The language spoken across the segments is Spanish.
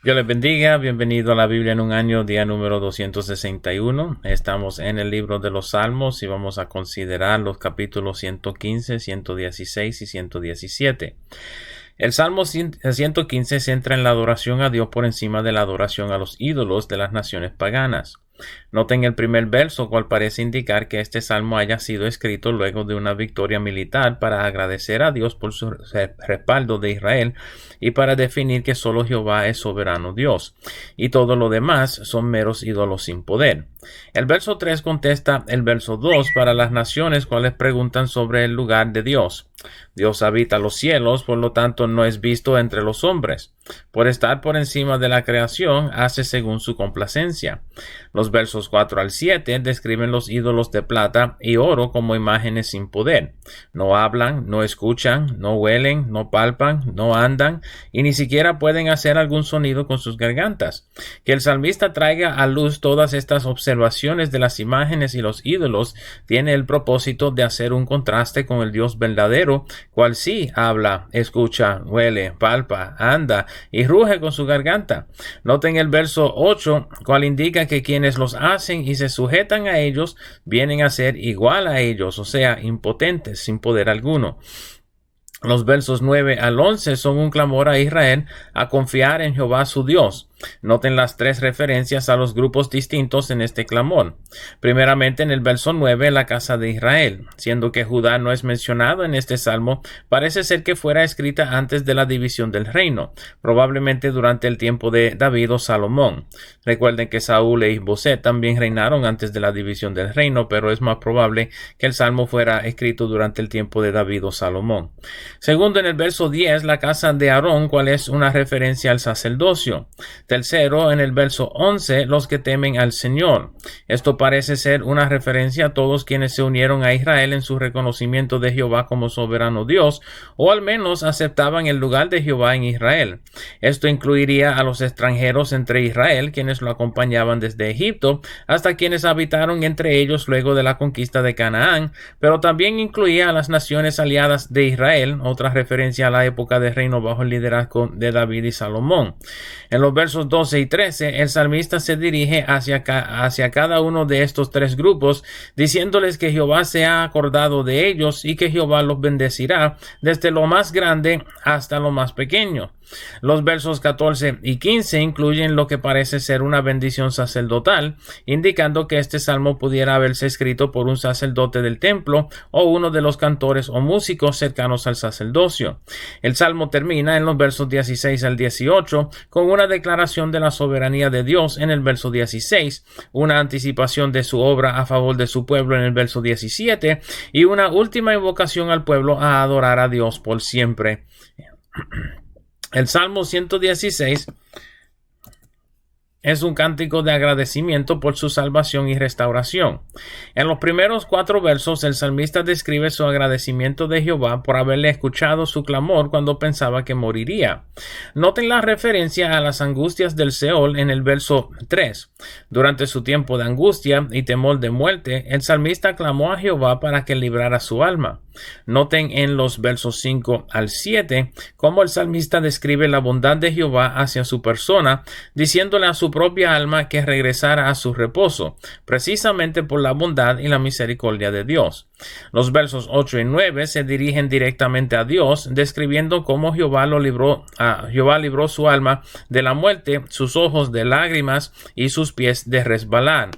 Dios les bendiga, bienvenido a la Biblia en un año, día número 261. Estamos en el libro de los Salmos y vamos a considerar los capítulos 115, 116 y 117. El Salmo 115 se centra en la adoración a Dios por encima de la adoración a los ídolos de las naciones paganas. Noten el primer verso, cual parece indicar que este salmo haya sido escrito luego de una victoria militar para agradecer a Dios por su respaldo de Israel y para definir que solo Jehová es soberano Dios, y todo lo demás son meros ídolos sin poder. El verso 3 contesta el verso 2 para las naciones cuales preguntan sobre el lugar de Dios. Dios habita los cielos, por lo tanto no es visto entre los hombres. Por estar por encima de la creación, hace según su complacencia. Los versos 4 al 7 describen los ídolos de plata y oro como imágenes sin poder. No hablan, no escuchan, no huelen, no palpan, no andan y ni siquiera pueden hacer algún sonido con sus gargantas. Que el salmista traiga a luz todas estas observaciones de las imágenes y los ídolos tiene el propósito de hacer un contraste con el Dios verdadero, cual sí habla, escucha, huele, palpa, anda y ruge con su garganta. Noten el verso 8, cual indica que quienes los hacen y se sujetan a ellos vienen a ser igual a ellos, o sea, impotentes, sin poder alguno. Los versos 9 al 11 son un clamor a Israel a confiar en Jehová su Dios. Noten las tres referencias a los grupos distintos en este clamor. Primeramente en el verso 9, la casa de Israel. Siendo que Judá no es mencionado en este salmo, parece ser que fuera escrita antes de la división del reino, probablemente durante el tiempo de David o Salomón. Recuerden que Saúl e Isboset también reinaron antes de la división del reino, pero es más probable que el salmo fuera escrito durante el tiempo de David o Salomón. Segundo, en el verso 10, la casa de Aarón, cual es una referencia al sacerdocio. Tercero, en el verso 11, los que temen al Señor. Esto parece ser una referencia a todos quienes se unieron a Israel en su reconocimiento de Jehová como soberano Dios, o al menos aceptaban el lugar de Jehová en Israel. Esto incluiría a los extranjeros entre Israel, quienes lo acompañaban desde Egipto, hasta quienes habitaron entre ellos luego de la conquista de Canaán, pero también incluía a las naciones aliadas de Israel, otra referencia a la época de reino bajo el liderazgo de David y Salomón. En los versos 12 y 13, el salmista se dirige hacia cada uno de estos tres grupos, diciéndoles que Jehová se ha acordado de ellos y que Jehová los bendecirá desde lo más grande hasta lo más pequeño. Los versos 14 y 15 incluyen lo que parece ser una bendición sacerdotal, indicando que este salmo pudiera haberse escrito por un sacerdote del templo o uno de los cantores o músicos cercanos al sacerdocio. El salmo termina en los versos 16 al 18 con una declaración de la soberanía de Dios en el verso 16, una anticipación de su obra a favor de su pueblo en el verso 17 y una última invocación al pueblo a adorar a Dios por siempre. El Salmo 116 es un cántico de agradecimiento por su salvación y restauración. En los primeros 4 versos, el salmista describe su agradecimiento de Jehová por haberle escuchado su clamor cuando pensaba que moriría. Noten la referencia a las angustias del Seol en el verso 3. Durante su tiempo de angustia y temor de muerte, el salmista clamó a Jehová para que librara su alma. Noten en los versos 5 al 7 cómo el salmista describe la bondad de Jehová hacia su persona, diciéndole a su propia alma que regresara a su reposo, precisamente por la bondad y la misericordia de Dios. Los versos 8 y 9 se dirigen directamente a Dios, describiendo cómo Jehová libró su alma de la muerte, sus ojos de lágrimas y sus pies de resbalar.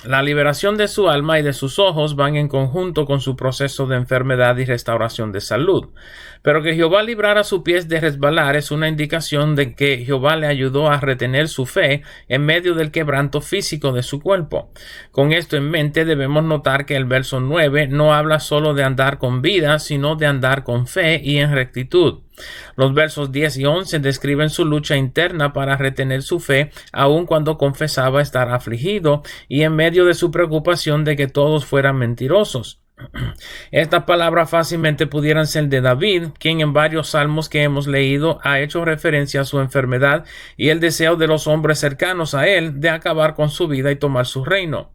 La liberación de su alma y de sus ojos van en conjunto con su proceso de enfermedad y restauración de salud. Pero que Jehová librara sus pies de resbalar es una indicación de que Jehová le ayudó a retener su fe en medio del quebranto físico de su cuerpo. Con esto en mente debemos notar que el verso 9 no habla solo de andar con vida, sino de andar con fe y en rectitud. Los versos 10 y 11 describen su lucha interna para retener su fe, aun cuando confesaba estar afligido y en medio de su preocupación de que todos fueran mentirosos. Estas palabras fácilmente pudieran ser de David, quien en varios salmos que hemos leído ha hecho referencia a su enfermedad y el deseo de los hombres cercanos a él de acabar con su vida y tomar su reino.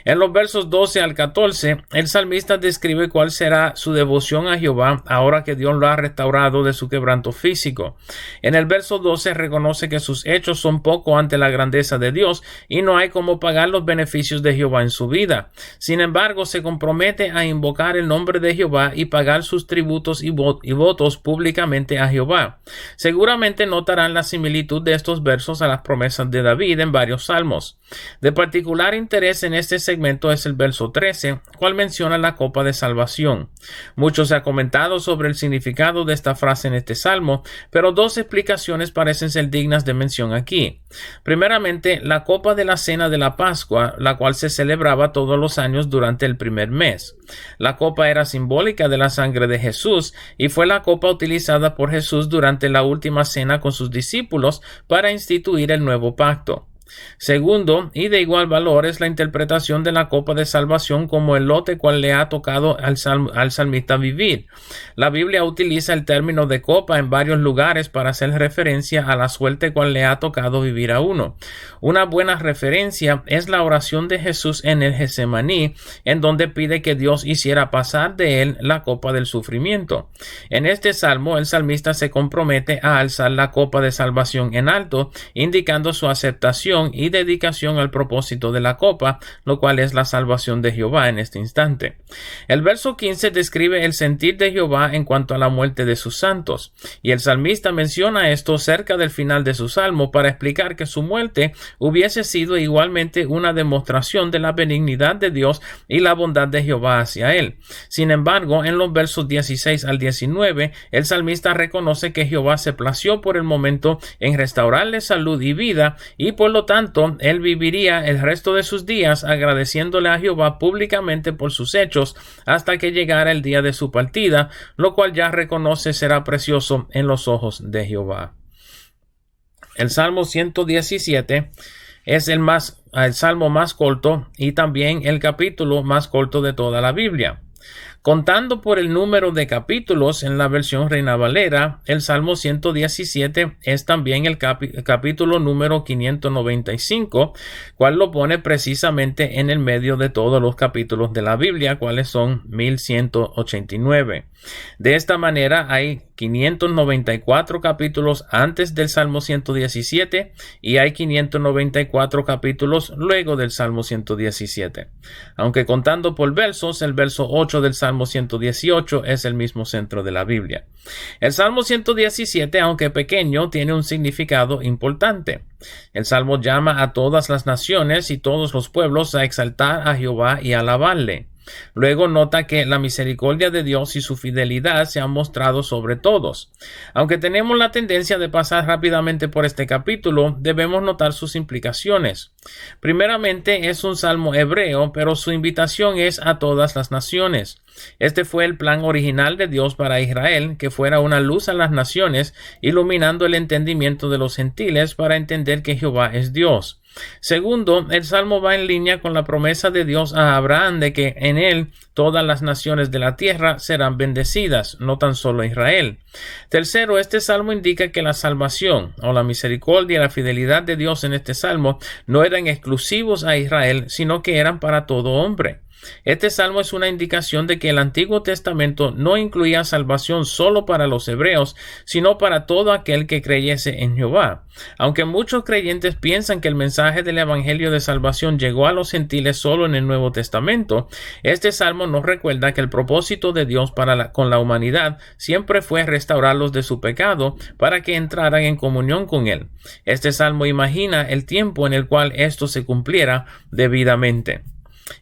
En los versos 12 al 14, el salmista describe cuál será su devoción a Jehová ahora que Dios lo ha restaurado de su quebranto físico. En el verso 12 reconoce que sus hechos son poco ante la grandeza de Dios y no hay cómo pagar los beneficios de Jehová en su vida. Sin embargo, se compromete a invocar el nombre de Jehová y pagar sus tributos y votos públicamente a Jehová. Seguramente notarán la similitud de estos versos a las promesas de David en varios salmos. De particular interés en este segmento es el verso 13, cual menciona la copa de salvación. Mucho se ha comentado sobre el significado de esta frase en este salmo, pero dos explicaciones parecen ser dignas de mención aquí. Primeramente, la copa de la cena de la Pascua, la cual se celebraba todos los años durante el primer mes. La copa era simbólica de la sangre de Jesús y fue la copa utilizada por Jesús durante la última cena con sus discípulos para instituir el nuevo pacto. Segundo, y de igual valor, es la interpretación de la copa de salvación como el lote cual le ha tocado al salmista vivir. La Biblia utiliza el término de copa en varios lugares para hacer referencia a la suerte cual le ha tocado vivir a uno. Una buena referencia es la oración de Jesús en el Getsemaní, en donde pide que Dios hiciera pasar de él la copa del sufrimiento. En este salmo, el salmista se compromete a alzar la copa de salvación en alto, indicando su aceptación y dedicación al propósito de la copa, lo cual es la salvación de Jehová en este instante. El verso 15 describe el sentir de Jehová en cuanto a la muerte de sus santos, y el salmista menciona esto cerca del final de su salmo para explicar que su muerte hubiese sido igualmente una demostración de la benignidad de Dios y la bondad de Jehová hacia él. Sin embargo, en los versos 16 al 19, el salmista reconoce que Jehová se plació por el momento en restaurarle salud y vida, y por lo tanto, él viviría el resto de sus días agradeciéndole a Jehová públicamente por sus hechos hasta que llegara el día de su partida, lo cual ya reconoce será precioso en los ojos de Jehová. El Salmo 117 es el salmo más corto y también el capítulo más corto de toda la Biblia. Contando por el número de capítulos en la versión Reina Valera, el Salmo 117 es también el capítulo número 595, cual lo pone precisamente en el medio de todos los capítulos de la Biblia, cuales son 1189. De esta manera hay 594 capítulos antes del Salmo 117 y hay 594 capítulos luego del Salmo 117. Aunque contando por versos, el verso 8 del Salmo 118 es el mismo centro de la Biblia. El Salmo 117, aunque pequeño, tiene un significado importante. El Salmo llama a todas las naciones y todos los pueblos a exaltar a Jehová y alabarle. Luego nota que la misericordia de Dios y su fidelidad se han mostrado sobre todos. Aunque tenemos la tendencia de pasar rápidamente por este capítulo, debemos notar sus implicaciones. Primeramente, es un salmo hebreo, pero su invitación es a todas las naciones. Este fue el plan original de Dios para Israel, que fuera una luz a las naciones, iluminando el entendimiento de los gentiles para entender que Jehová es Dios. Segundo, el salmo va en línea con la promesa de Dios a Abraham de que en él todas las naciones de la tierra serán bendecidas, no tan solo Israel. Tercero, este salmo indica que la salvación o la misericordia y la fidelidad de Dios en este salmo no eran exclusivos a Israel, sino que eran para todo hombre. Este salmo es una indicación de que el Antiguo Testamento no incluía salvación solo para los hebreos, sino para todo aquel que creyese en Jehová. Aunque muchos creyentes piensan que el mensaje del Evangelio de salvación llegó a los gentiles solo en el Nuevo Testamento, este salmo nos recuerda que el propósito de Dios con la humanidad siempre fue restaurarlos de su pecado para que entraran en comunión con Él. Este salmo imagina el tiempo en el cual esto se cumpliera debidamente.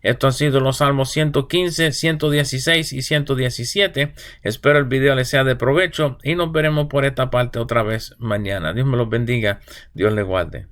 Esto han sido los Salmos 115, 116 y 117. Espero el video les sea de provecho y nos veremos por esta parte otra vez mañana. Dios me los bendiga. Dios les guarde.